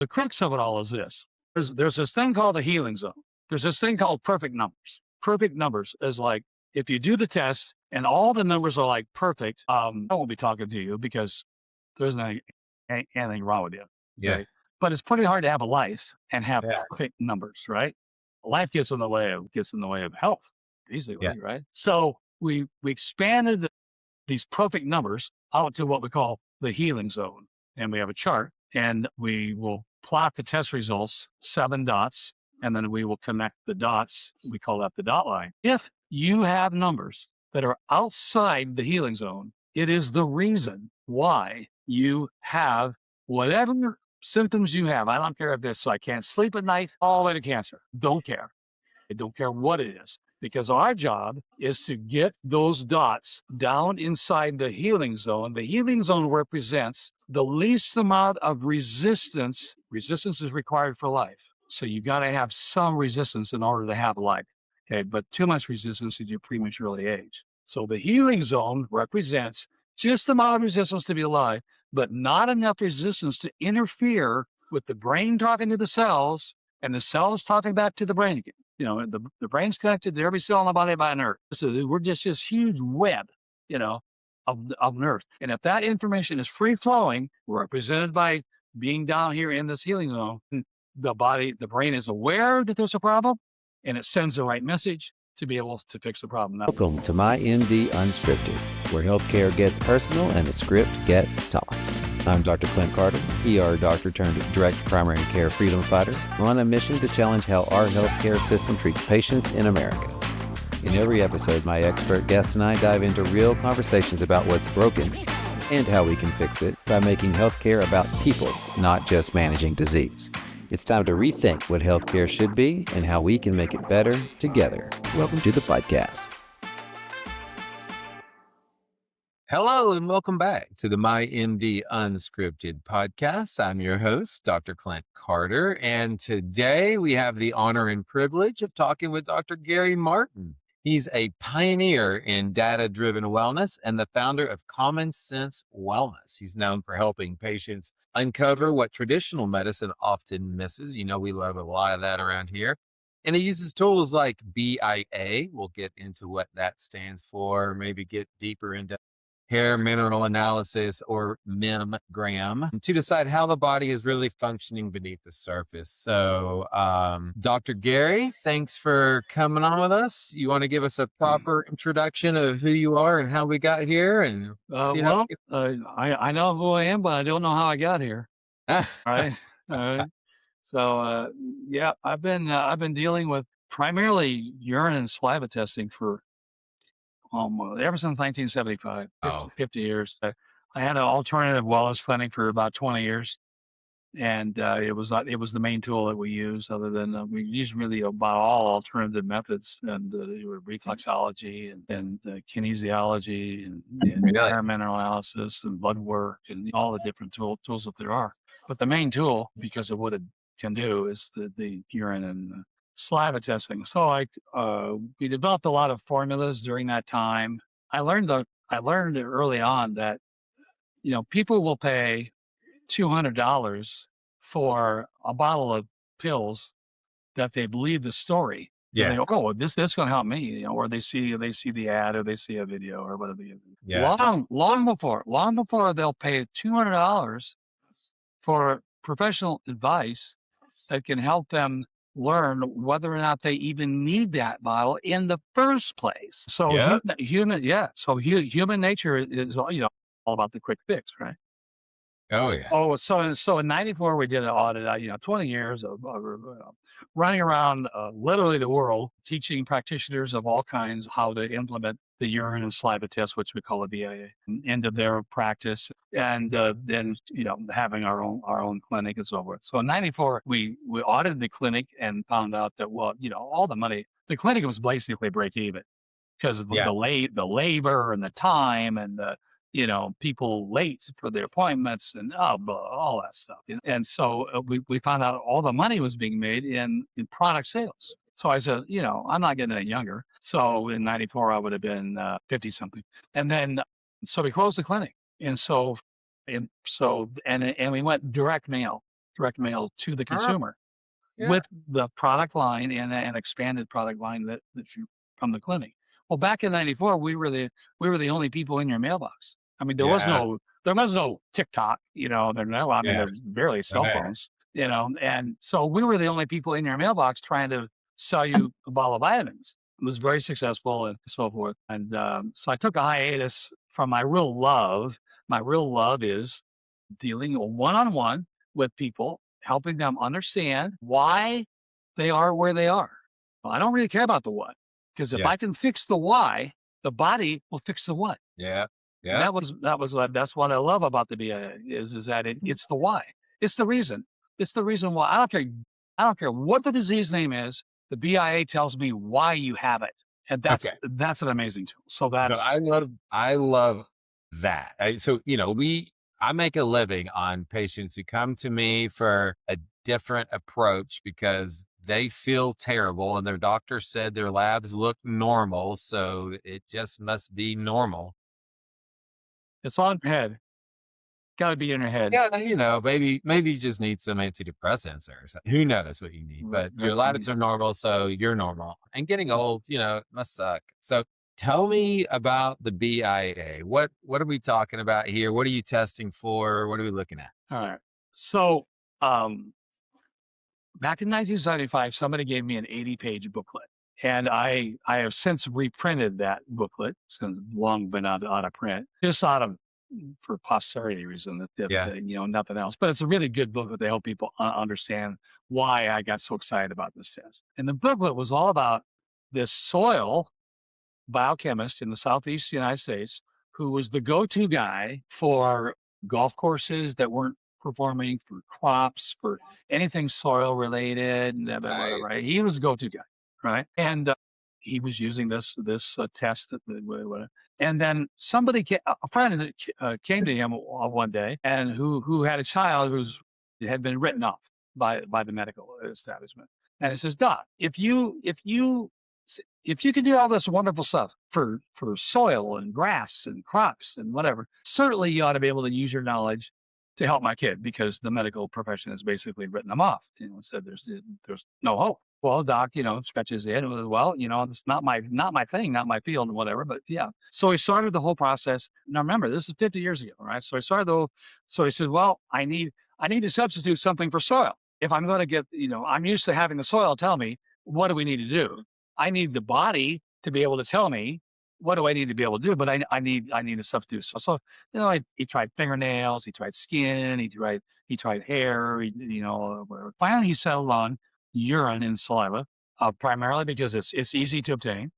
The crux of it all is this. There's this thing called the healing zone. There's this thing called perfect numbers. Perfect numbers is like, if you do the test and all the numbers are like perfect, I won't be talking to you because there's anything wrong with you. Yeah. Okay. But it's pretty hard to have a life and have Yeah. perfect numbers, right? Life gets in the way of health, basically, Yeah. right? So we expanded these perfect numbers out to what we call the healing zone. And we have a chart, and we will plot the test results, 7 dots, and then we will connect the dots. We call that the dot line. If you have numbers that are outside the healing zone, it is the reason why you have whatever symptoms you have. I don't care if it's I can't sleep at night, all the way to cancer. Don't care. I don't care what it is, because our job is to get those dots down inside the healing zone. The healing zone represents the least amount of resistance. Resistance is required for life. So you got to have some resistance in order to have life. Okay, but too much resistance is you prematurely age. So the healing zone represents just the amount of resistance to be alive, but not enough resistance to interfere with the brain talking to the cells and the cells talking back to the brain again. The brain's connected to every cell in the body by a nerve. So we're just this huge web, of nerves. And if that information is free flowing, represented by being down here in this healing zone, the brain is aware that there's a problem, and it sends the right message to be able to fix the problem. Welcome to MyMD Unscripted, where healthcare gets personal and the script gets tossed. I'm Dr. Clint Carter, ER doctor turned direct primary care freedom fighter, on a mission to challenge how our healthcare system treats patients in America. In every episode, my expert guests and I dive into real conversations about what's broken and how we can fix it by making healthcare about people, not just managing disease. It's time to rethink what healthcare should be and how we can make it better together. Welcome to the podcast. Hello and welcome back to the MyMD Unscripted podcast. I'm your host, Dr. Clint Carter, and today we have the honor and privilege of talking with Dr. Gary Martin. He's a pioneer in data-driven wellness and the founder of Common Sense Wellness. He's known for helping patients uncover what traditional medicine often misses. We love a lot of that around here. And he uses tools like BIA. We'll get into what that stands for, maybe get deeper into hair mineral analysis, or mammogram, to decide how the body is really functioning beneath the surface. So, Dr. Gary, thanks for coming on with us. You want to give us a proper introduction of who you are and how we got here? And I know who I am, but I don't know how I got here. Right. So, I've been dealing with primarily urine and saliva testing for ever since 1975, 50 years. I had an alternative wellness clinic for about 20 years, and it was the main tool that we used. Other than we used really about all alternative methods, and reflexology and kinesiology and hair mineral analysis and blood work and all the different tools that there are. But the main tool, because of what it can do, is the urine and saliva testing. So we developed a lot of formulas during that time. I learned early on that people will pay $200 for a bottle of pills that they believe the story. Yeah. And they go, oh, this is going to help me, or they see the ad, or they see a video, or whatever. Yeah. Long before they'll pay $200 for professional advice that can help them learn whether or not they even need that bottle in the first place. So human nature is all about the quick fix, right? Oh yeah. So in '94 we did an audit. 20 years of running around literally the world, teaching practitioners of all kinds how to implement the urine and saliva test, which we call a BIA, into their practice, and then having our own clinic and so forth. So in '94 we audited the clinic and found out that all the money, the clinic was basically break even because of the labor and the time and the people late for their appointments and all that stuff. And so we found out all the money was being made in product sales. So I said, I'm not getting any younger. So in '94, I would have been 50 something. And then, so we closed the clinic. And we went direct mail direct mail to the Ah, consumer yeah. with the product line and an expanded product line that you from the clinic. Well, back in '94, we were the only people in your mailbox. I mean, Yeah. there was no TikTok, I mean, Yeah. there's barely cell Right. phones, and so we were the only people in your mailbox trying to sell you a bottle of vitamins. It was very successful and so forth. And so I took a hiatus from my real love. My real love is dealing one-on-one with people, helping them understand why they are where they are. Well, I don't really care about the what, because if Yeah. I can fix the why, the body will fix the what. Yeah. And Yeah. that's what I love about the BIA is that it's the why. It's the reason. It's the reason why. I don't care what the disease name is. The BIA tells me why you have it, and Okay. that's an amazing tool. So So I love that. I make a living on patients who come to me for a different approach because they feel terrible and their doctor said their labs look normal. So it just must be normal. it's on your head. Got to be in your head. Yeah, maybe you just need some antidepressants or something. Who knows what you need, but your labs are normal, so you're normal. And getting old, it must suck. So tell me about the BIA. What are we talking about here? What are you testing for? What are we looking at? All right. So, back in 1975, somebody gave me an 80-page booklet, and I have since reprinted that booklet since long been out of print, just for posterity reason Yeah. nothing else. But it's a really good booklet to help people understand why I got so excited about this test. And the booklet was all about this soil biochemist in the southeast United States who was the go-to guy for golf courses that weren't performing, for crops, for anything soil related, whatever. Nice. Right? He was the go-to guy, right? And he was using this test, and then a friend came to him one day, and who had a child who's had been written off by the medical establishment, and it says, Doc, if you can do all this wonderful stuff for soil and grass and crops and whatever, certainly you ought to be able to use your knowledge to help my kid because the medical profession has basically written them off. Said there's no hope. Well, Doc, scratches his head. Well, it's not my thing, not my field, and whatever. But yeah, so he started the whole process. Now remember, this is 50 years ago, right? So so he said, well, I need to substitute something for soil. If I'm going to get, I'm used to having the soil tell me what do we need to do. I need the body to be able to tell me what do I need to be able to do, but I need a substitute. So he tried fingernails, he tried skin, he tried hair, whatever. Finally he settled on urine and saliva, primarily because it's easy to obtain,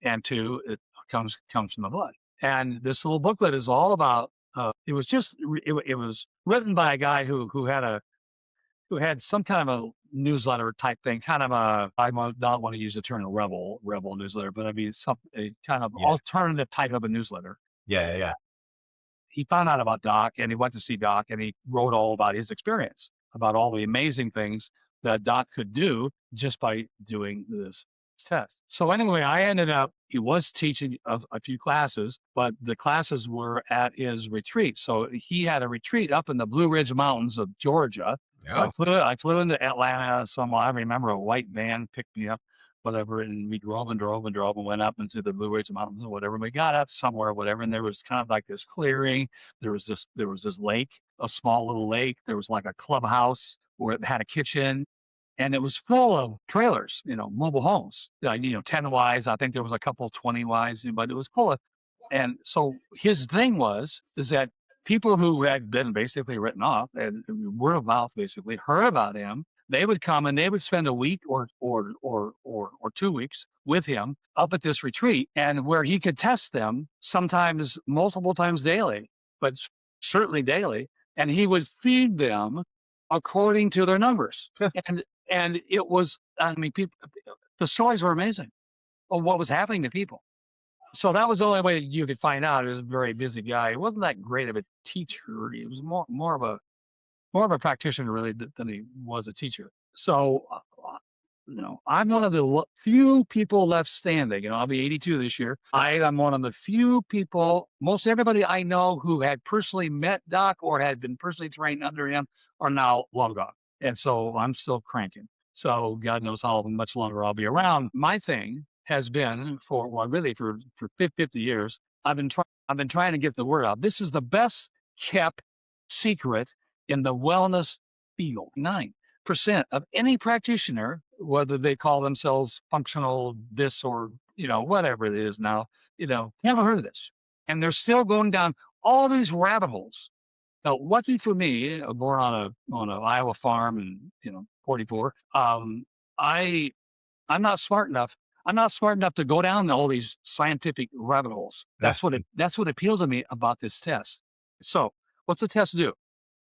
and two, it comes from the blood. And this little booklet is all about. It was written by a guy who had some kind of a newsletter type thing, kind of I don't want to use the term rebel newsletter, but I mean a kind of alternative type of a newsletter. Yeah. He found out about Doc and he went to see Doc and he wrote all about his experience, about all the amazing things that Doc could do just by doing this test. So anyway, he was teaching a few classes, but the classes were at his retreat. So he had a retreat up in the Blue Ridge Mountains of Georgia. Oh. So I flew into Atlanta. I remember a white van picked me up, whatever, and we drove and went up into the Blue Ridge Mountains or whatever. We got up somewhere, whatever, and there was kind of like this clearing. There was this lake, a small little lake. There was like a clubhouse where it had a kitchen. And it was full of trailers, mobile homes, 10 wise. I think there was a couple 20 wise, but it was full of. And so his thing is that people who had been basically written off and word of mouth basically heard about him. They would come and they would spend a week or 2 weeks with him up at this retreat, and where he could test them sometimes multiple times daily, but certainly daily, and he would feed them according to their numbers. And it was, people, the stories were amazing of what was happening to people. So that was the only way you could find out. He was a very busy guy. He wasn't that great of a teacher. He was more of a practitioner really than he was a teacher. So, I'm one of the few people left standing. I'll be 82 this year. I am one of the few people, most everybody I know who had personally met Doc or had been personally trained under him are now long gone. And so I'm still cranking. So God knows how much longer I'll be around. My thing has been for, well, really for 50 years, I've been trying to get the word out. This is the best kept secret in the wellness field. 9% of any practitioner, whether they call themselves functional this or, whatever it is now, never heard of this. And they're still going down all these rabbit holes. Now, lucky for me, born on an Iowa farm in 44. I'm not smart enough. I'm not smart enough to go down all these scientific rabbit holes. That's what appeals to me about this test. So, what's the test do?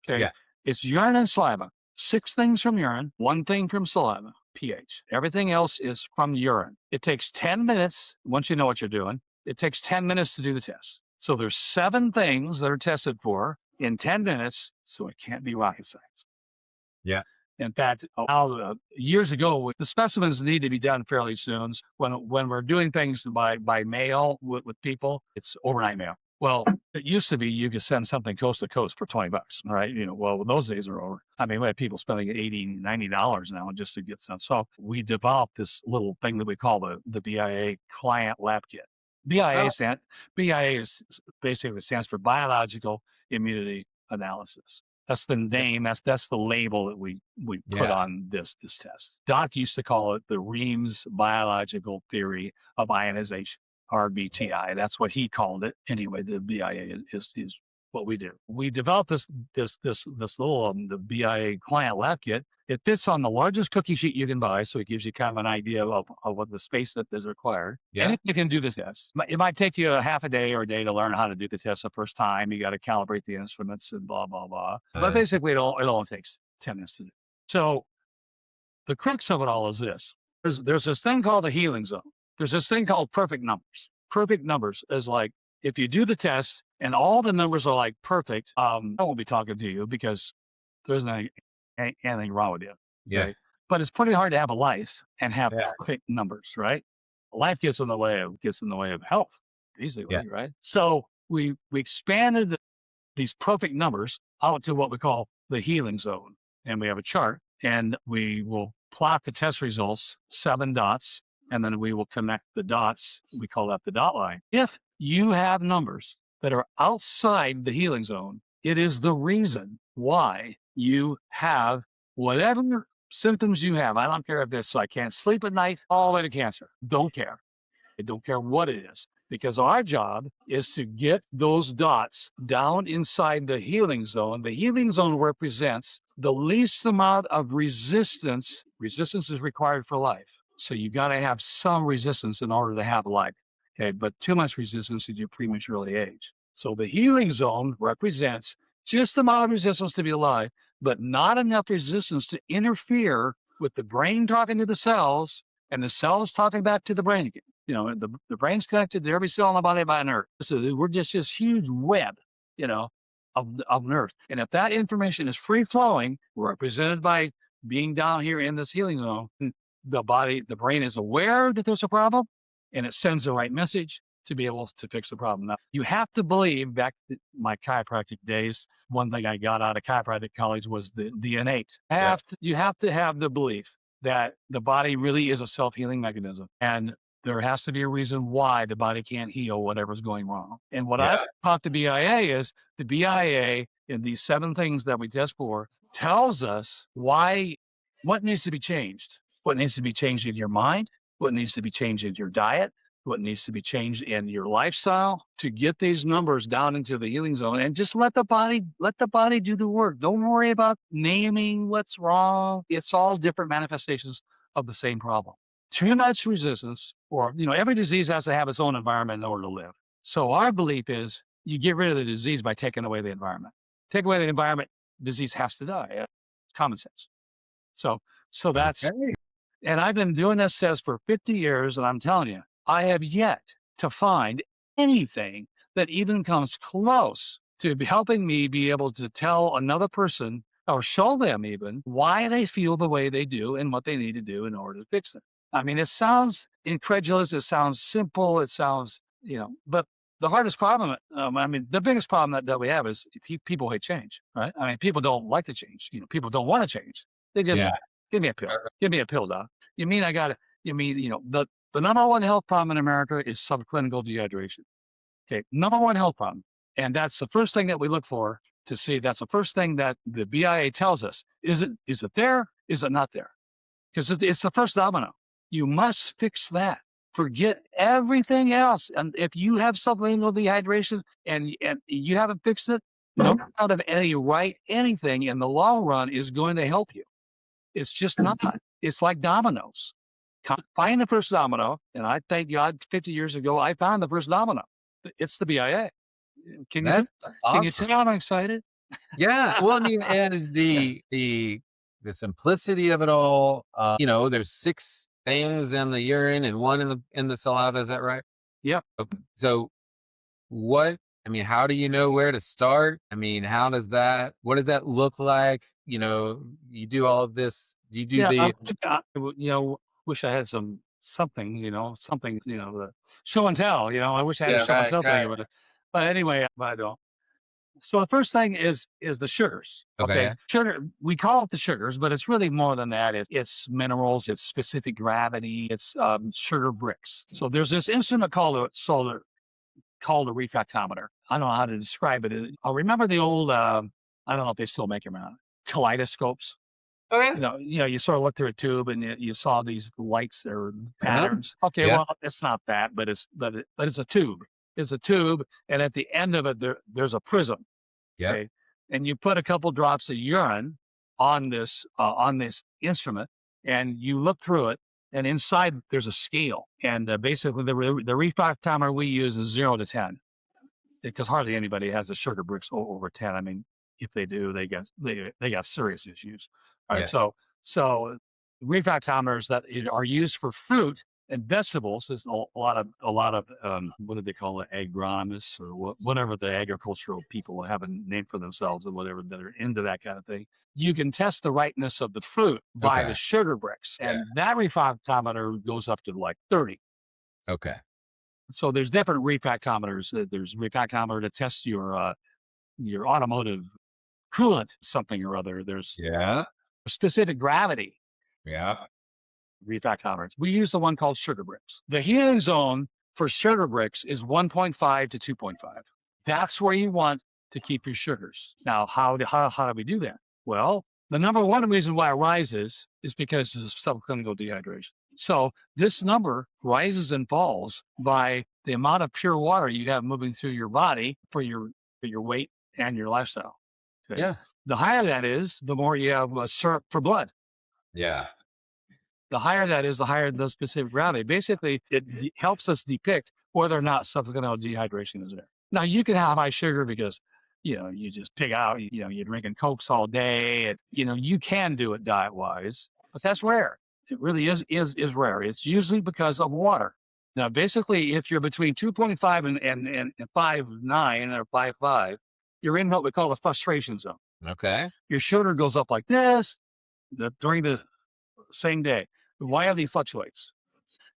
Okay, Yeah. it's urine and saliva. 6 things from urine, 1 thing from saliva, pH. Everything else is from urine. It takes 10 minutes. Once you know what you're doing, it takes 10 minutes to do the test. So there's 7 things that are tested for in 10 minutes. So it can't be rocket science. Yeah. In fact, years ago, the specimens need to be done fairly soon. When we're doing things by mail with people, it's overnight mail. Well, it used to be you could send something coast to coast for $20, right? Well, those days are over. I mean, we have people spending $80, $90 now just to get some. So we developed this little thing that we call the BIA client lab kit. BIA is basically stands for biological immunity analysis. That's the name. That's the label that we put on this test. Doc used to call it the Reams biological theory of ionization, RBTI. That's what he called it. Anyway, the BIA is what we do. We developed this little the BIA client lab kit. It fits on the largest cookie sheet you can buy, so it gives you kind of an idea of what the space that is required. Yeah. And you can do the test. It might take you a half a day or a day to learn how to do the test the first time. You got to calibrate the instruments and blah, blah, blah. But basically, it only takes 10 minutes to do. So the crux of it all is this. There's this thing called the healing zone. There's this thing called perfect numbers. Perfect numbers is like, if you do the test and all the numbers are like perfect, I won't be talking to you because there's anything wrong with you. Yeah. Right? But it's pretty hard to have a life and have perfect numbers, right? Life gets in the way of health easily, right? So we expanded these perfect numbers out to what we call the healing zone. And we have a chart, and we will plot the test results, 7 dots, and then we will connect the dots. We call that the dot line. If you have numbers that are outside the healing zone, it is the reason why you have whatever symptoms you have. I don't care if it's I can't sleep at night, all the way to cancer. Don't care. I don't care what it is, because our job is to get those dots down inside the healing zone. The healing zone represents the least amount of resistance. Resistance is required for life. So you got to have some resistance in order to have life. Okay, but too much resistance is you prematurely age. So the healing zone represents just the amount of resistance to be alive, but not enough resistance to interfere with the brain talking to the cells and the cells talking back to the brain again. The brain's connected to every cell in the body by a nerve. So we're just this huge web, of nerves. And if that information is free flowing, represented by being down here in this healing zone, the brain is aware that there's a problem, and it sends the right message to be able to fix the problem. Now, you have to believe, back to my chiropractic days, one thing I got out of chiropractic college was the innate. You have to have the belief that the body really is a self-healing mechanism. And there has to be a reason why the body can't heal whatever's going wrong. And what I taught the BIA is the BIA in these 7 things that we test for tells us what needs to be changed. What needs to be changed in your mind, what needs to be changed in your diet, what needs to be changed in your lifestyle to get these numbers down into the healing zone, and just let the body do the work. Don't worry about naming what's wrong. It's all different manifestations of the same problem. Too much resistance, or every disease has to have its own environment in order to live. So our belief is you get rid of the disease by taking away the environment. Take away the environment, disease has to die. Common sense. So that's, and I've been doing this test for 50 years, and I'm telling you, I have yet to find anything that even comes close to helping me be able to tell another person or show them even why they feel the way they do and what they need to do in order to fix it. I mean, it sounds incredulous. It sounds simple. It sounds, but the hardest problem, the biggest problem that we have is people hate change, right? I mean, people don't like to change. People don't want to change. They just Yeah. give me a pill. Give me a pill, doc. You mean the number one health problem in America is subclinical dehydration. Okay, number one health problem. And that's the first thing that we look for to see. That's the first thing that the BIA tells us. Is it there? Is it not there? Because it's the first domino. You must fix that. Forget everything else. And if you have subclinical dehydration and you haven't fixed it, no amount of anything in the long run is going to help you. It's just not. It's like dominoes. Find the first domino, and I thank God 50 years ago, I found the first domino. It's the BIA. That's Can you awesome. tell I'm excited? Yeah. Well, I mean, and the simplicity of it all, there's 6 things in the urine and 1 in the saliva. Is that right? Yep. So how do you know where to start? I mean, what does that look like? You do all of this. Do you do wish I had something, the show and tell, I wish I had a show and tell thing, but anyway, I don't. So the first thing is the sugars. Okay. Sugar, we call it the sugars, but it's really more than that. It's minerals, it's specific gravity, it's sugar bricks. So there's this instrument called a refractometer. I don't know how to describe it. I remember the old, I don't know if they still make them or not, kaleidoscopes. Oh, yeah. You sort of look through a tube and you saw these lights or patterns. Okay, Yeah. well, it's not that, but it's a tube. It's a tube, and at the end of it, there's a prism. Yeah. Okay, and you put a couple drops of urine on this instrument, and you look through it, and inside there's a scale, and basically the refractometer we use is 0 to 10, because hardly anybody has the sugar bricks over 10. I mean, if they do, they got serious issues. All right, so refractometers that are used for fruit and vegetables is a lot of what do they call it, agronomists or whatever the agricultural people have a name for themselves or whatever that are into that kind of thing. You can test the rightness of the fruit by the sugar bricks, and that refractometer goes up to like 30. Okay. So there's different refractometers. There's refractometer to test your automotive coolant, something or other. There's specific gravity. Yeah. Refractometers. We use the one called sugar bricks. The healing zone for sugar bricks is 1.5 to 2.5. That's where you want to keep your sugars. Now, how do we do that? Well, the number one reason why it rises is because of subclinical dehydration. So this number rises and falls by the amount of pure water you have moving through your body for your weight and your lifestyle. Okay? Yeah. The higher that is, the more you have syrup for blood. Yeah. The higher that is, the higher the specific gravity. Basically, it helps us depict whether or not subclinical dehydration is there. Now, you can have high sugar because, you just pig out, you're drinking Cokes all day. And, you can do it diet-wise, but that's rare. It really is rare. It's usually because of water. Now, basically, if you're between 2.5 and 5.9 or 5.5, you're in what we call the frustration zone. Okay. Your sugar goes up like this during the same day. Why are these fluctuates?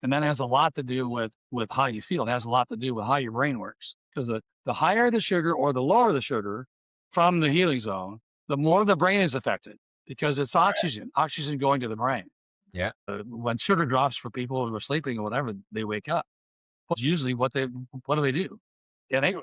And that has a lot to do with how you feel. It has a lot to do with how your brain works. Because the higher the sugar or the lower the sugar from the healing zone, the more the brain is affected because it's oxygen going to the brain. Yeah. When sugar drops for people who are sleeping or whatever, they wake up. Usually what do they do? Anyway,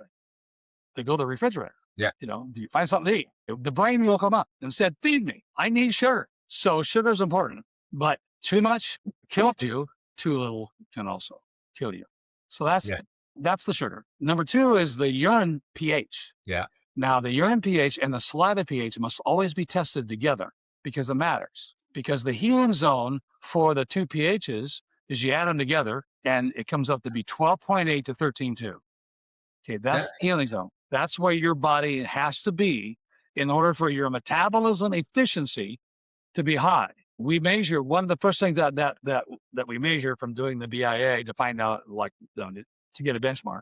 they go to the refrigerator. Yeah. Do you find something to eat? The brain will come up and said, feed me. I need sugar. So sugar is important, but too much kills you. Too little can also kill you. So that's the sugar. Number 2 is the urine pH. Yeah. Now the urine pH and the saliva pH must always be tested together because it matters. Because the healing zone for the 2 pHs is you add them together and it comes up to be 12.8 to 13.2. Okay, that's the healing zone. That's where your body has to be in order for your metabolism efficiency to be high. We measure one of the first things that we measure from doing the BIA to find out, to get a benchmark,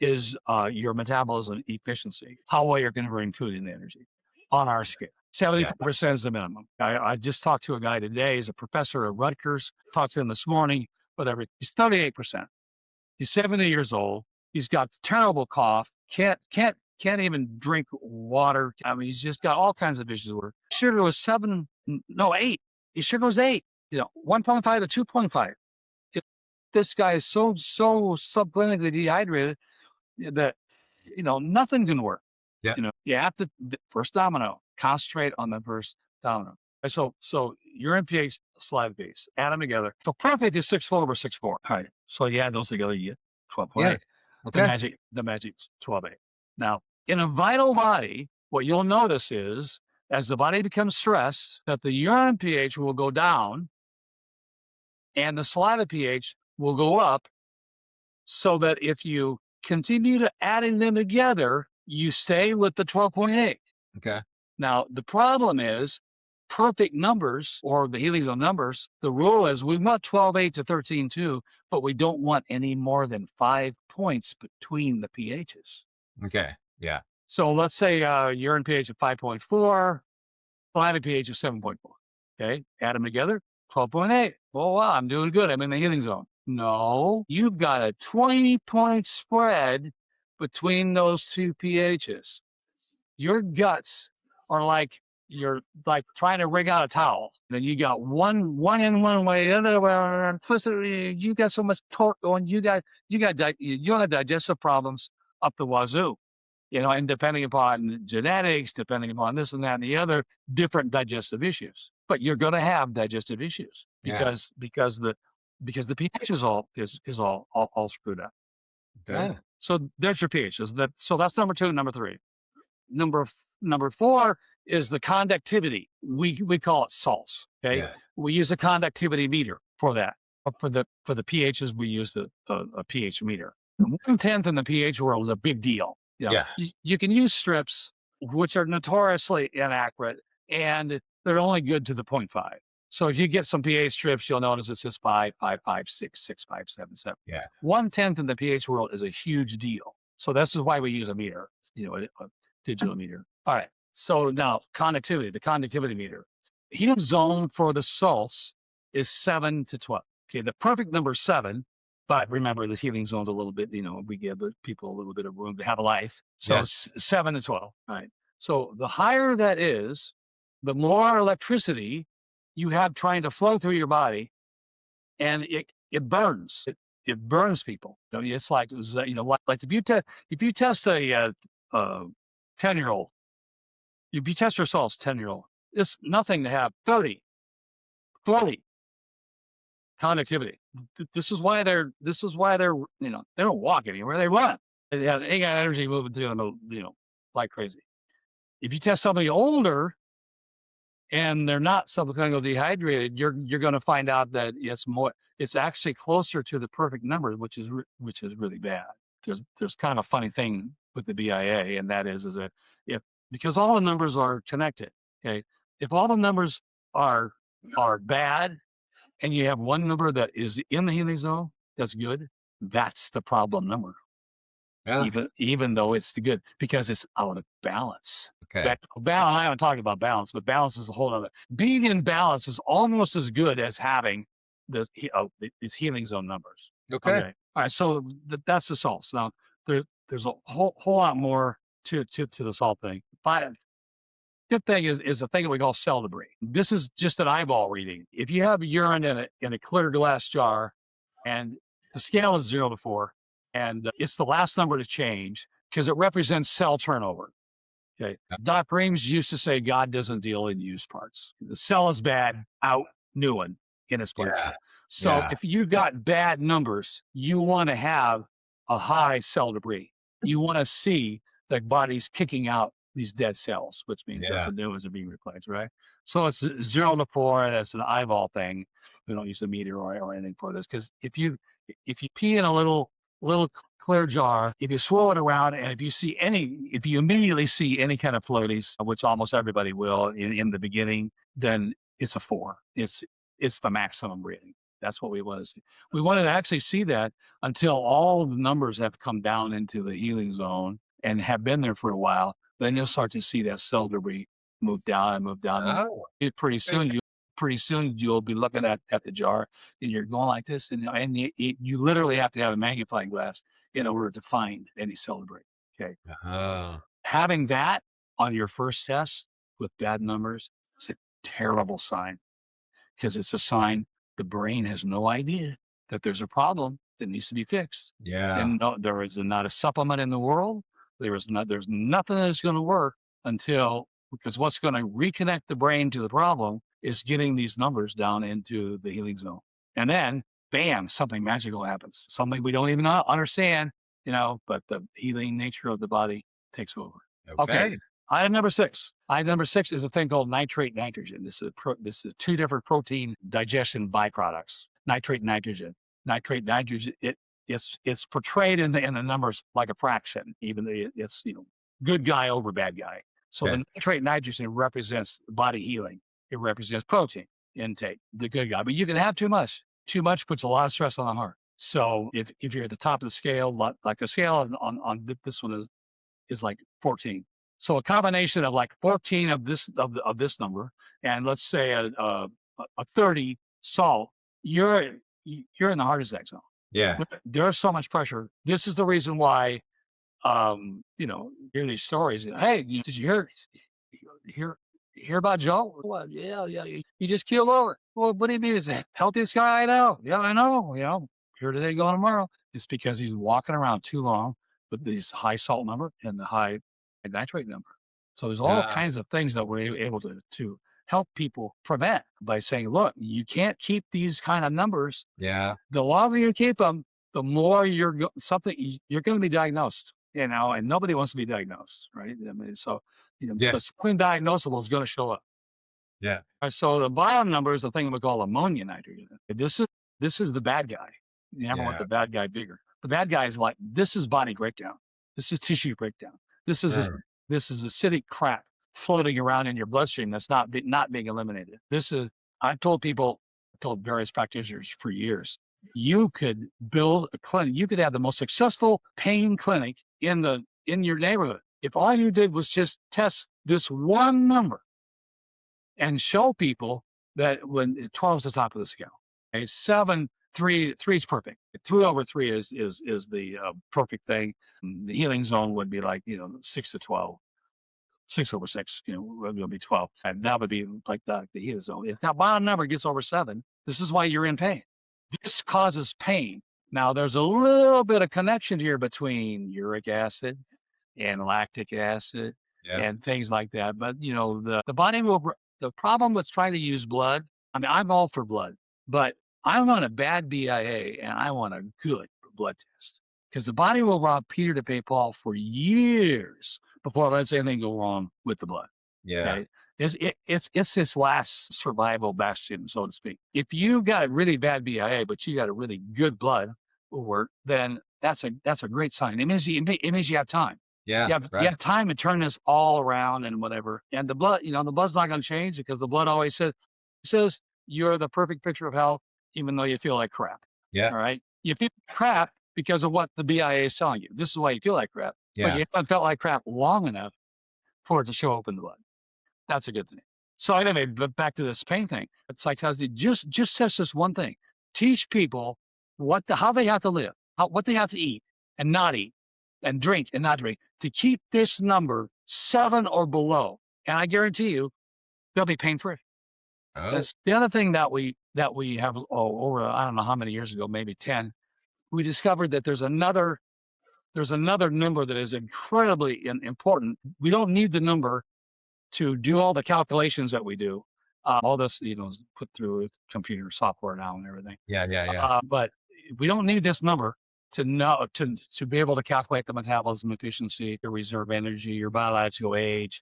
is your metabolism efficiency, how well you're converting food into energy on our scale. 70% is the minimum. I just talked to a guy today. He's a professor at Rutgers. Talked to him this morning. Whatever. He's 38%. He's 70 years old. He's got terrible cough. Can't even drink water. I mean, he's just got all kinds of issues with it. Sugar was 7.9 No, 8. Your sugar was 8. 1.5 to 2.5. If this guy is so subclinically dehydrated that nothing can work. Yeah. You have to, the first domino, concentrate on the first domino. And so urine pH, saliva pH, add them together. So perfect is 6.4 over 6.4. All right. So you add those together, you get 12.8. Yeah. Okay. The magic's 12.8. Now, in a vital body, what you'll notice is as the body becomes stressed, that the urine pH will go down and the saliva pH will go up, so that if you continue to adding them together, you stay with the 12.8. Okay. Now, the problem is perfect numbers, or the healing zone numbers. The rule is we want 12.8 to 13.2, but we don't want any more than 5 points between the pHs. Okay. Yeah. So let's say urine pH of 5.4, saliva pH of 7.4. Okay, add them together, 12.8. Oh, wow, I'm doing good. I'm in the healing zone. No, you've got a 20-point spread between those two pHs. Your guts are like you're like trying to wring out a towel. And you got one in one way, the other way, twist it. You got so much torque going. You got digestive problems up the wazoo. And depending upon genetics, depending upon this and that and the other, different digestive issues. But you're going to have digestive issues because the pH is all screwed up. Okay. So there's your pH. So that's number 2, number 3. Number 4 is the conductivity. We call it salts. Okay. Yeah. We use a conductivity meter for that. For the pHs, we use a pH meter. 1/10 in the pH world is a big deal. You can use strips, which are notoriously inaccurate, and they're only good to the 0.5. So if you get some pH strips, you'll notice it says 5, 5, 5, 6, 6, 5, 7, 7. Yeah. 1/10 in the pH world is a huge deal. So this is why we use a meter, a digital meter. All right. So now conductivity, the conductivity meter. Healing zone for the salts is 7 to 12. Okay. The perfect number is 7. But remember, the healing zone's a little bit, we give people a little bit of room to have a life. So 7 to 12, right? So the higher that is, the more electricity you have trying to flow through your body, and it burns. It burns people. It's like like if you test a 10-year-old, if you test your salts 10-year-old, it's nothing to have 30, 40. Conductivity. This is why they're they don't walk anywhere, they run. They got energy moving through them, like crazy. If you test somebody older and they're not subclinically dehydrated, you're going to find out that it's actually closer to the perfect number, which is really bad. There's kind of a funny thing with the BIA, and that is that because all the numbers are connected. Okay, if all the numbers are bad, and you have one number that is in the healing zone that's good, that's the problem number. Yeah. Even though it's the good, because it's out of balance. Okay. I haven't talked about balance, but balance is a whole other. Being in balance is almost as good as having these healing zone numbers. Okay. All right. So that's the salts. Now there's a whole lot more to the salt thing. Fifth thing is the thing that we call cell debris. This is just an eyeball reading. If you have urine in a clear glass jar, and the scale is 0 to 4, and it's the last number to change because it represents cell turnover. Okay. Doc Reams used to say God doesn't deal in used parts. The cell is bad, out, new one in its place. Yeah. So if you've got bad numbers, you want to have a high cell debris. You want to see the body's kicking out these dead cells, which means that the new ones are being replaced, right? So it's 0 to 4, and it's an eyeball thing. We don't use a meter or anything for this, because if you pee in a little clear jar, if you swirl it around, and if you immediately see any kind of floaties, which almost everybody will in the beginning, then it's a 4. It's the maximum reading. That's what we want to see. We want to actually see that until all the numbers have come down into the healing zone and have been there for a while. Then you'll start to see that cell debris move down and move down. Oh. Pretty soon you'll be looking at the jar, and you're going like this, and you literally have to have a magnifying glass in order to find any cell debris. Okay. Having that on your first test with bad numbers is a terrible sign, because it's a sign the brain has no idea that there's a problem that needs to be fixed. Yeah. And no, there is not a supplement in the world. There's nothing that's going to work because what's going to reconnect the brain to the problem is getting these numbers down into the healing zone. And then, bam, something magical happens. Something we don't even understand, but the healing nature of the body takes over. Okay. Item number 6. Item number 6 is a thing called nitrate nitrogen. This is 2 different protein digestion byproducts. Nitrate nitrogen. Nitrate nitrogen. It's portrayed in the numbers like a fraction. Even it's good guy over bad guy. So the nitrate nitrogen represents body healing. It represents protein intake, the good guy. But you can have too much. Too much puts a lot of stress on the heart. So if you're at the top of the scale, like the scale on this one is like 14. So a combination of like 14 of this number, and let's say a 30 salt, you're in the heart attack zone. Yeah. There's so much pressure. This is the reason why, hear these stories. Hey, did you hear about Joe? Well, yeah. He just keeled over. Well, what do you mean? Is the healthiest guy I know? Yeah, I know. Here today, gone tomorrow. It's because he's walking around too long with these high salt number and the high nitrate number. So there's all kinds of things that we're able to help people prevent by saying, look, you can't keep these kind of numbers. Yeah. The longer you keep them, the more you're going to be diagnosed, and nobody wants to be diagnosed, right? I mean, so clean diagnosable is going to show up. Yeah. So the bottom number is the thing we call ammonia nitrogen. This is the bad guy. You never want the bad guy bigger. The bad guy is like, this is body breakdown. This is tissue breakdown. This is acidic crap floating around in your bloodstream that's not being eliminated. I've told various practitioners for years, you could build a clinic. You could have the most successful pain clinic in your neighborhood if all you did was just test this one number and show people that when 12 is the top of the scale. Okay, 7, 3 is perfect. 3 over 3 is the perfect thing. The healing zone would be like 6 to 12. 6 over 6, will be 12. And that would be like the healing zone. If that bottom number gets over 7, this is why you're in pain. This causes pain. Now, there's a little bit of connection here between uric acid and lactic acid and things like that. But, the body the problem with trying to use blood, I mean, I'm all for blood, but I want a bad BIA and I want a good blood test, because the body will rob Peter to pay Paul for years before it lets anything go wrong with the blood. Yeah. Okay? It's this last survival bastion, so to speak. If you got a really bad BIA, but you got a really good blood work, then that's a great sign. It means you have time. Yeah. You have time to turn this all around and whatever. And the blood, the blood's not going to change, because the blood always says you're the perfect picture of health, even though you feel like crap. Yeah. All right. You feel like crap because of what the BIA is telling you. This is why you feel like crap. Yeah. But you haven't felt like crap long enough for it to show up in the blood. That's a good thing. So anyway, but back to this pain thing. It's like just says this one thing. Teach people how they have to live, what they have to eat and not eat, and drink and not drink, to keep this number 7 or below. And I guarantee you, they'll be pain-free. Oh. That's the other thing that we have over, I don't know how many years ago, maybe 10, we discovered that there's another number that is incredibly important. We don't need the number to do all the calculations that we do. All this, is put through computer software now and everything. Yeah. But we don't need this number to know to be able to calculate the metabolism efficiency, your reserve energy, your biological age,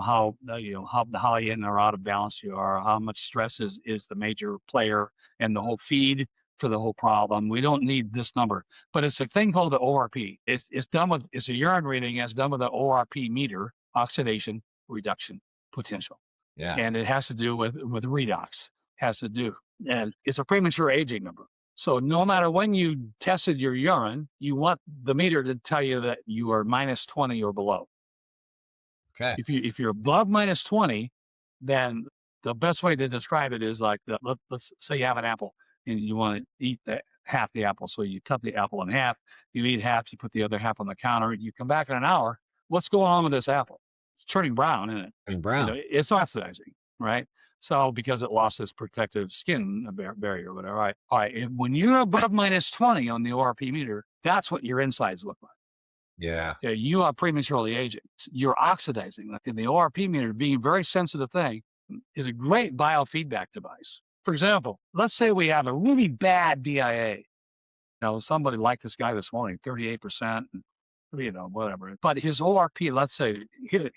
how in or out of balance you are, how much stress is the major player and the whole feed for the whole problem. We don't need this number, but it's a thing called the ORP. It's a urine reading. It's done with the ORP meter, oxidation reduction potential. Yeah. And it has to do with redox. And it's a premature aging number. So no matter when you tested your urine, you want the meter to tell you that you are minus 20 or below. Okay. If you're above minus 20, then the best way to describe it is like, let's say you have an apple and you want to eat half the apple. So you cut the apple in half, you eat half, you put the other half on the counter, you come back in an hour. What's going on with this apple? It's turning brown, isn't it? Turning brown. It's oxidizing, right? So because it lost its protective skin barrier, whatever. All right. When you're above minus 20 on the ORP meter, that's what your insides look like. Yeah. Yeah, you are prematurely aging. You're oxidizing. Like, the ORP meter, being a very sensitive thing, is a great biofeedback device. For example, let's say we have a really bad BIA. Somebody like this guy this morning, 38%, whatever. But his ORP, let's say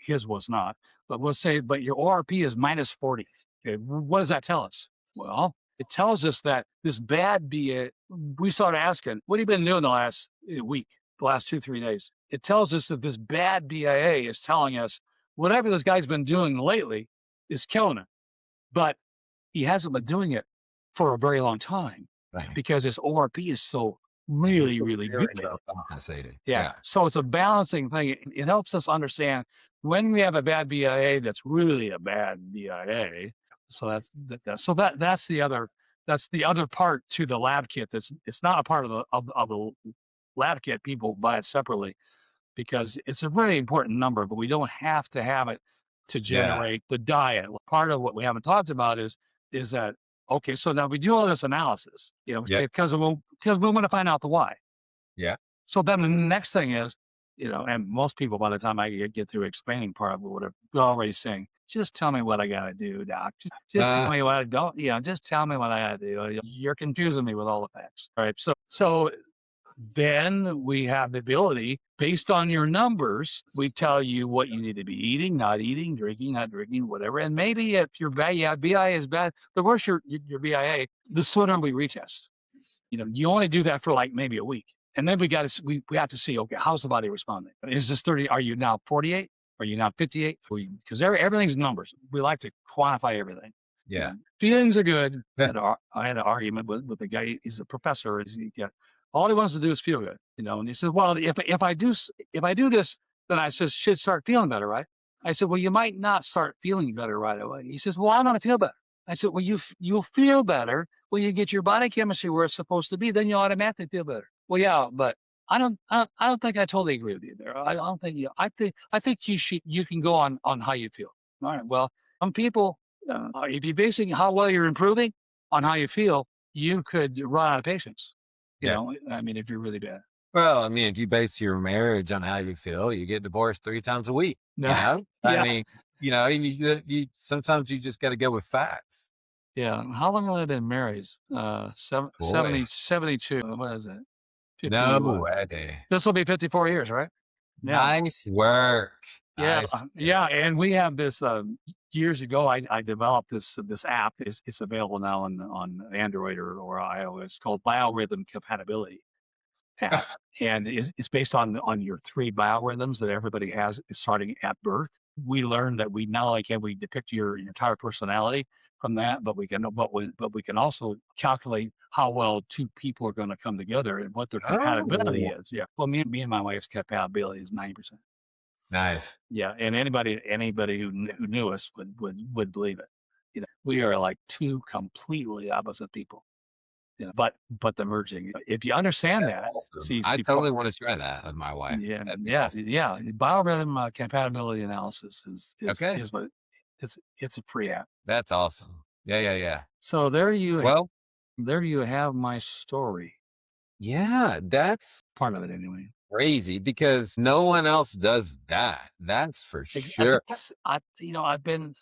his was not, but let's say, but your ORP is minus 40. Okay, what does that tell us? Well, it tells us that this bad BIA, we started asking, what have you been doing the last week, the last 2-3 days? It tells us that this bad BIA is telling us whatever this guy's been doing lately is killing him. But he hasn't been doing it for a very long time, Right. because his ORP is so really good. Compensated. Yeah. So it's a balancing thing. It helps us understand when we have a bad BIA that's really a bad BIA. So that's the other part to the lab kit. It's not a part of the lab kit. People buy it separately because it's a very important number, but we don't have to have it to generate the diet. Part of what we haven't talked about is that, okay, so now we do all this analysis, because we want to find out the why. Yeah. So then the next thing is, and most people, by the time I get through explaining part of it, whatever, they're already saying, just tell me what I got to do, doc. Just tell me what I don't, just tell me what I got to do. You're confusing me with all the facts. All right. So then we have the ability, based on your numbers, we tell you what you need to be eating, drinking, not drinking, whatever. And maybe if your BIA is bad, the worse your BIA, the sooner we retest. You only do that for like maybe a week. And then we have to see, okay, how's the body responding? Is this 30? Are you now 48? Are you now 58? Because everything's numbers. We like to quantify everything. Yeah. Feelings are good. I had an argument with the guy. He's a professor. All he wants to do is feel good, And he says, well, if I do this, then I should start feeling better, right? I said, well, you might not start feeling better right away. He says, well, I want to feel better. I said, well, you'll feel better when you get your body chemistry where it's supposed to be. Then you automatically feel better. Well, yeah, but I don't think I totally agree with you there. I don't think I think you can go on how you feel. All right. Well, some people, if you're basing how well you're improving on how you feel, you could run out of patience. If you're really bad. Well, if you base your marriage on how you feel, you get divorced 3 times a week. Yeah. You sometimes you just got to go with facts. Yeah. How long have I been married? 72. What is it? 50, no way. This will be 54 years, right? Yeah. Nice work. Yeah. Nice. Yeah. And we have this, years ago, I developed this app. It's available now on Android or iOS, called Biorhythm Compatibility app. And it's based on your 3 biorhythms that everybody has starting at birth. We learned that we not only can we depict your entire personality from that, but we can also calculate how well 2 people are going to come together and what their compatibility is. Yeah. Well, me and my wife's compatibility is 90%. Nice. Yeah, and anybody who knew us would believe it. We are like 2 completely opposite people. But the merging. If you understand that, awesome. I totally want to try that with my wife. Yeah, Biorhythm compatibility analysis is what it's a free app. That's awesome. Yeah. So there you have my story. Yeah, that's part of it anyway. Crazy, because no one else does that. That's for sure. I've been,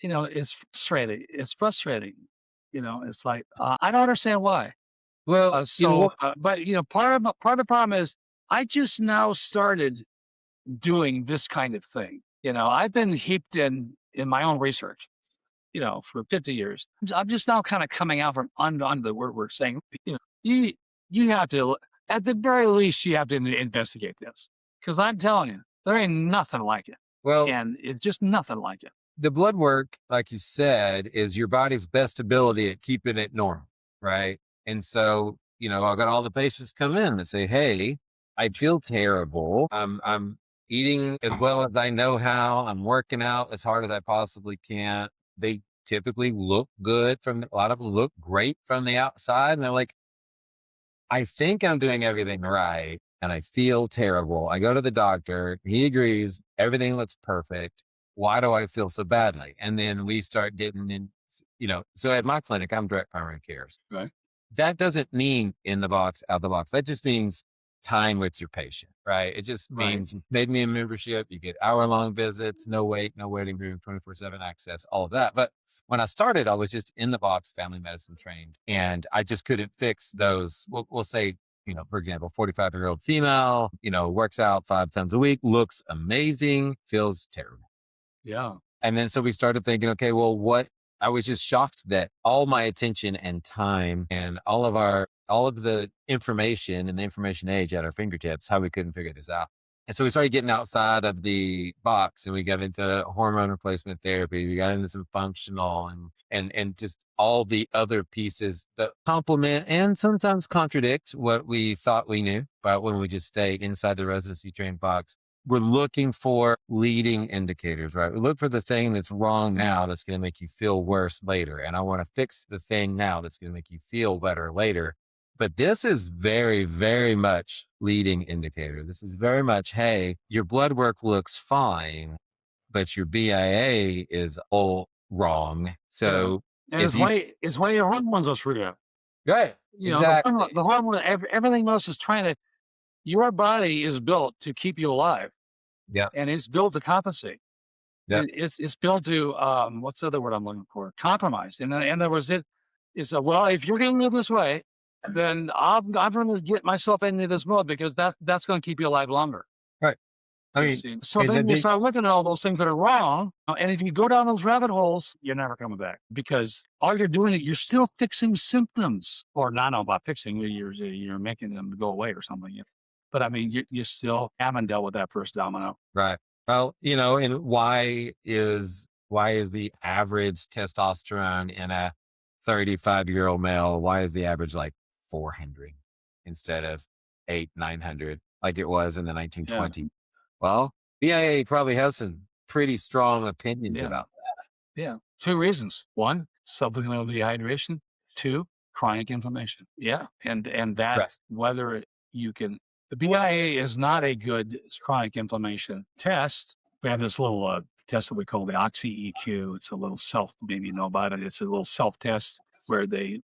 it's frustrating. It's frustrating. It's like, I don't understand why. Well, but part of the problem is I just now started doing this kind of thing. I've been heaped in my own research, for 50 years. I'm just now kind of coming out from under the word we're saying, you have to, at the very least, you have to investigate this, because I'm telling you, there ain't nothing like it. Well, and it's just nothing like it. The blood work, like you said, is your body's best ability at keeping it normal, right? And so, I've got all the patients come in and say, hey, I feel terrible. I'm eating as well as I know how. I'm working out as hard as I possibly can. They typically look good a lot of them look great from the outside. And they're like, I think I'm doing everything right, and I feel terrible. I go to the doctor. He agrees. Everything looks perfect. why do I feel so badly? And then we start getting in, so at my clinic, I'm direct primary care. Right. That doesn't mean in the box, out the box. That just means time with your patient, right? It just means you made me a membership, you get hour-long visits, no wait, no waiting room, 24/7 access, all of that. But when I started, I was just in the box, family medicine trained, and I just couldn't fix those. We'll say, for example, 45-year-old female, works out 5 times a week, looks amazing, feels terrible. Yeah. And then so we started thinking, okay, well, I was just shocked that all my attention and time and all of the information and the information age at our fingertips, how we couldn't figure this out. And so we started getting outside of the box, and we got into hormone replacement therapy. We got into some functional and just all the other pieces that complement and sometimes contradict what we thought we knew. But when we just stay inside the residency trained box, we're looking for leading indicators, right? We look for the thing that's wrong now that's going to make you feel worse later. And I want to fix the thing now that's going to make you feel better later. But this is very, very much leading indicator. This is very much, hey, your blood work looks fine, but your BIA is all wrong. So and it's why your hormones are screwed up. Right. Exactly. The hormone, everything else is trying to. Your body is built to keep you alive. Yeah. And it's built to compensate. Yeah. It's built to what's the other word I'm looking for? Compromise. In other words, it's well, if you're going to live this way, then I'm going to get myself into this mode because that's going to keep you alive longer. Right. I mean, so then you start looking at all those things that are wrong, and if you go down those rabbit holes, you're never coming back because all you're doing you're still fixing symptoms, or not about fixing. You're making them go away or something. But I mean, you still haven't dealt with that first domino. Right. Well, and why is the average testosterone in a 35-year-old male, why is the average like 400 instead of 800-900 like it was in the 1920s? Yeah. Well, BIA probably has some pretty strong opinions about that. Yeah. 2 reasons. 1, subclinical dehydration. 2, chronic inflammation. Yeah. And that stress. Whether you can. The BIA is not a good chronic inflammation test. We have this little test that we call the OxyEQ. It's a little maybe you know about it. It's a little self-test where you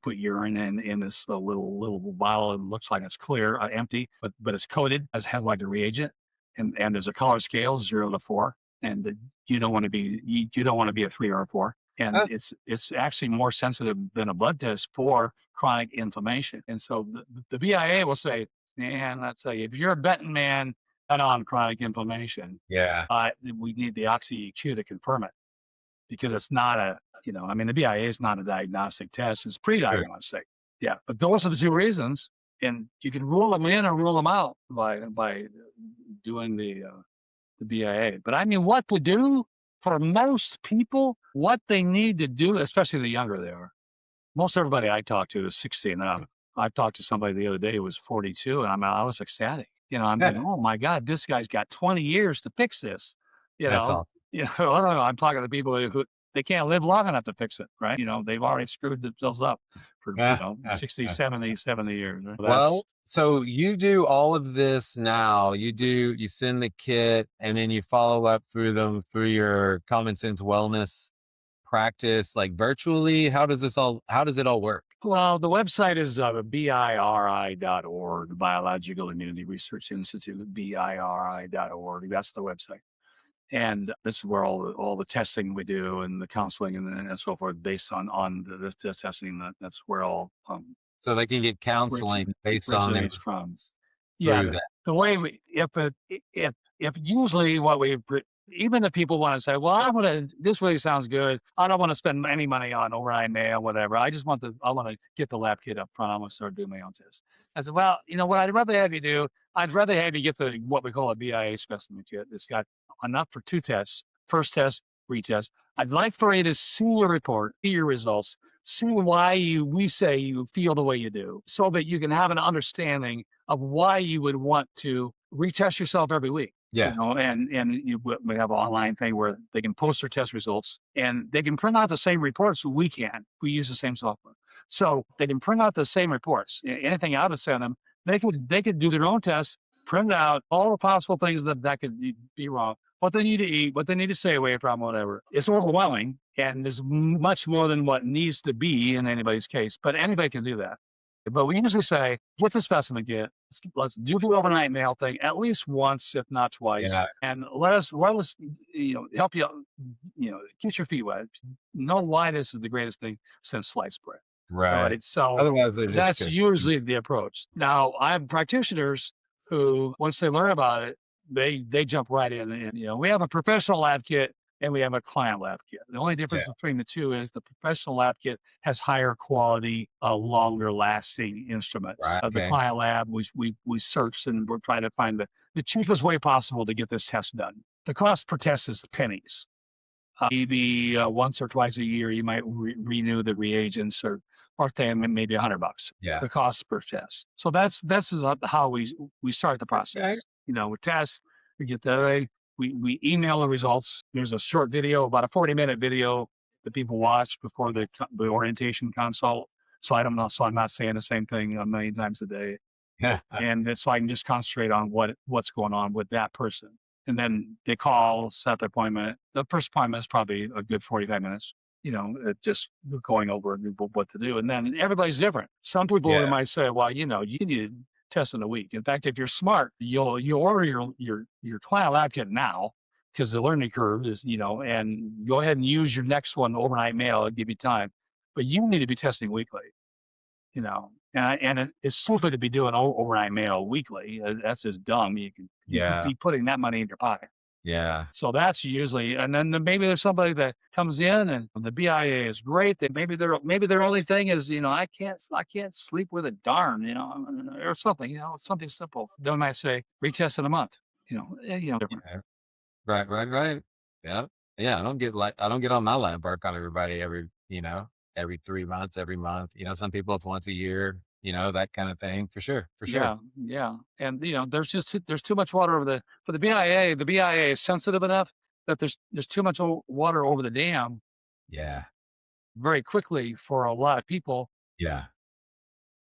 put urine in this little bottle. It looks like it's clear, empty, but it's coated, has like a reagent, and there's a color scale 0 to 4, and you don't want to be a 3 or a 4, and it's actually more sensitive than a blood test for chronic inflammation. And so the BIA will say, and let's say if you're a betting man on chronic inflammation, we need the OxyEQ to confirm it because it's not the BIA is not a diagnostic test; it's pre-diagnostic. Sure. Yeah, but those are the 2 reasons, and you can rule them in or rule them out by doing the BIA. But I mean, what to do for most people? What they need to do, especially the younger they are. Most everybody I talk to is 60 and up. I talked to somebody the other day who was 42, and I was ecstatic. I'm thinking, oh my God, this guy's got 20 years to fix this. That's awesome. I don't know. I'm talking to people who they can't live long enough to fix it, right? They've already screwed themselves up for 60, 70 years. Right? Well, so you do all of this now. You send the kit, and then you follow up through your Common Sense Wellness practice, like virtually. How does it all work? Well, the website is BIRI.org, Biological Immunity Research Institute, BIRI.org. That's the website. And this is where all the testing we do and the counseling and so forth based on the testing. That's where all. So they can get counseling based on their from. Yeah, the way if usually what we. Even if people want to say, well, this really sounds good. I don't want to spend any money on overnight mail, whatever. I want to get the lab kit up front. I want to start doing my own test. I said, well, what I'd rather have you do, I'd rather have you get what we call a BIA specimen kit. It's got enough for 2 tests, first test, retest. I'd like for you to see your report, see your results, see why we say you feel the way you do, so that you can have an understanding of why you would want to retest yourself every week. Yeah. We have an online thing where they can post their test results and they can print out the same reports we can. We use the same software. So they can print out the same reports. Anything I would send them, they could do their own test, print out all the possible things that could be wrong, what they need to eat, what they need to stay away from, whatever. It's overwhelming, and there's much more than what needs to be in anybody's case, but anybody can do that. But we usually say, get the specimen kit. Let's do the overnight mail thing at least once, if not twice, Yeah. and let us help you, get your feet wet. Know why this is the greatest thing since sliced bread. Right. So Otherwise, they're just that's good. usually the approach. Now, I have practitioners who, once they learn about it, they jump right in. And we have a professional lab kit and we have a client lab kit. The only difference between the two is the professional lab kit has higher quality, longer lasting instruments. Right. The client lab, we search and we're trying to find the cheapest way possible to get this test done. The cost per test is pennies. Maybe once or twice a year, you might renew the reagents or maybe $100. Yeah. The cost per test. So this is how we start the process. Okay. We test, we get we email the results. There's a short video, about a 40-minute video that people watch before the orientation consult. So I'm not saying the same thing a million times a day. Yeah. And so I can just concentrate on what's going on with that person. And then they call, set the appointment. The first appointment is probably a good 45 minutes, just going over what to do. And then everybody's different. Some people might say, well, you need to test in a week. In fact, if you're smart, you'll order your client lab kit now, because the learning curve is, and go ahead and use your next one overnight mail. It'll give you time. But you need to be testing weekly, and it's stupid to be doing overnight mail weekly. That's just dumb. You could be putting that money in your pocket. Yeah. So that's usually, and then maybe there's somebody that comes in and the BIA is great. That maybe their only thing is, I can't sleep with a darn, or something, something simple. They might say retest in a month, different. Right. Yeah. Yeah. I don't get on my lab work on everybody every 3 months, every month. Some people it's once a year, that kind of thing. For sure. Yeah. And there's too much water for the BIA. The BIA is sensitive enough that there's too much water over the dam. Yeah. Very quickly for a lot of people. Yeah.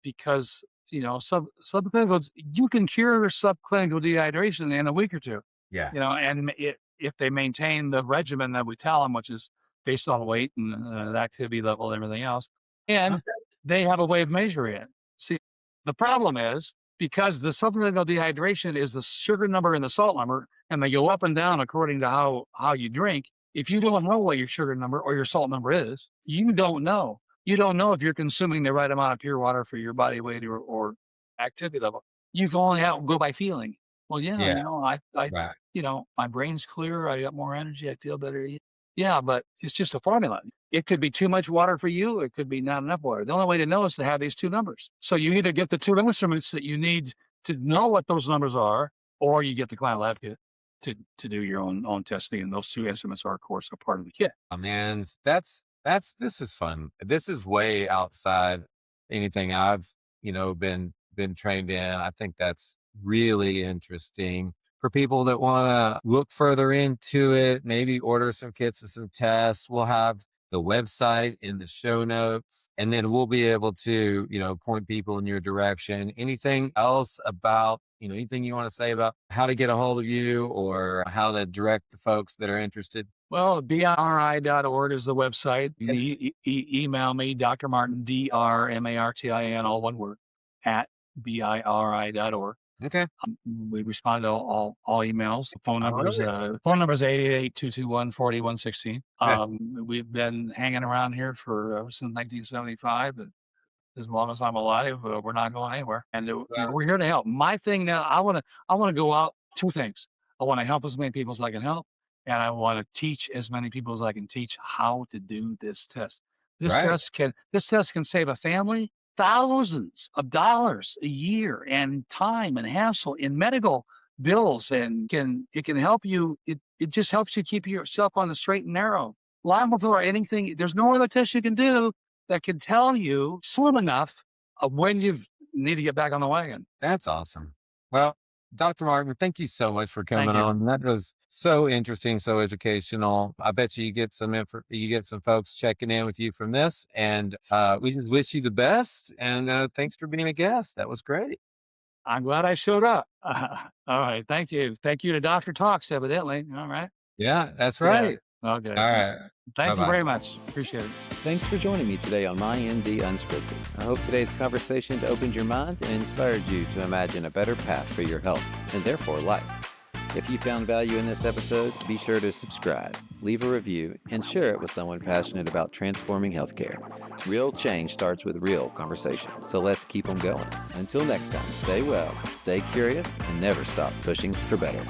Because subclinical, you can cure subclinical dehydration in a week or two. Yeah. And if they maintain the regimen that we tell them, which is based on weight and the activity level and everything else, and they have a way of measuring it. See, the problem is because the subclinical dehydration is the sugar number and the salt number, and they go up and down according to how you drink. If you don't know what your sugar number or your salt number is, you don't know. You don't know if you're consuming the right amount of pure water for your body weight or activity level. You can only go by feeling. Well, my brain's clearer. I got more energy. I feel better. Yeah, but it's just a formula. It could be too much water for you. It could be not enough water. The only way to know is to have these two numbers. So you either get the two instruments that you need to know what those numbers are, or you get the client lab kit to do your own testing. And those two instruments are, of course, a part of the kit. Oh, man, this is fun. This is way outside anything I've, been trained in. I think that's really interesting for people that want to look further into it, maybe order some kits and some tests. We'll have the website in the show notes, and then we'll be able to, point people in your direction. Anything else about, anything you want to say about how to get a hold of you or how to direct the folks that are interested? Well, biri.org is the website. You can email me, Dr. Martin, DrMartin, all one word, at biri.org. Okay. We respond to all emails. Phone number is 888-221-4116. We've been hanging around here since 1975, and as long as I'm alive, we're not going anywhere. And we're here to help. My thing now, I want to go out two things. I want to help as many people as I can help, and I want to teach as many people as I can teach how to do this test. This test can save a family thousands of dollars a year and time and hassle in medical bills, and it can help you. It just helps you keep yourself on the straight and narrow. Long before anything, there's no other test you can do that can tell you soon enough of when you need to get back on the wagon. That's awesome. Well, Dr. Martin, thank you so much for coming on. That was so interesting, so educational. I bet you get some folks checking in with you from this, and we just wish you the best. And thanks for being a guest. That was great. I'm glad I showed up. All right. Thank you. Thank you to Dr. Talks, evidently. All right. Yeah, that's Yeah. right. Okay. All right. Thank you Bye-bye. very much. Appreciate it. Thanks for joining me today on MyMD Unscripted. I hope today's conversation opened your mind and inspired you to imagine a better path for your health and therefore life. If you found value in this episode, be sure to subscribe, leave a review, and share it with someone passionate about transforming healthcare. Real change starts with real conversations, so let's keep them going. Until next time, stay well, stay curious, and never stop pushing for better.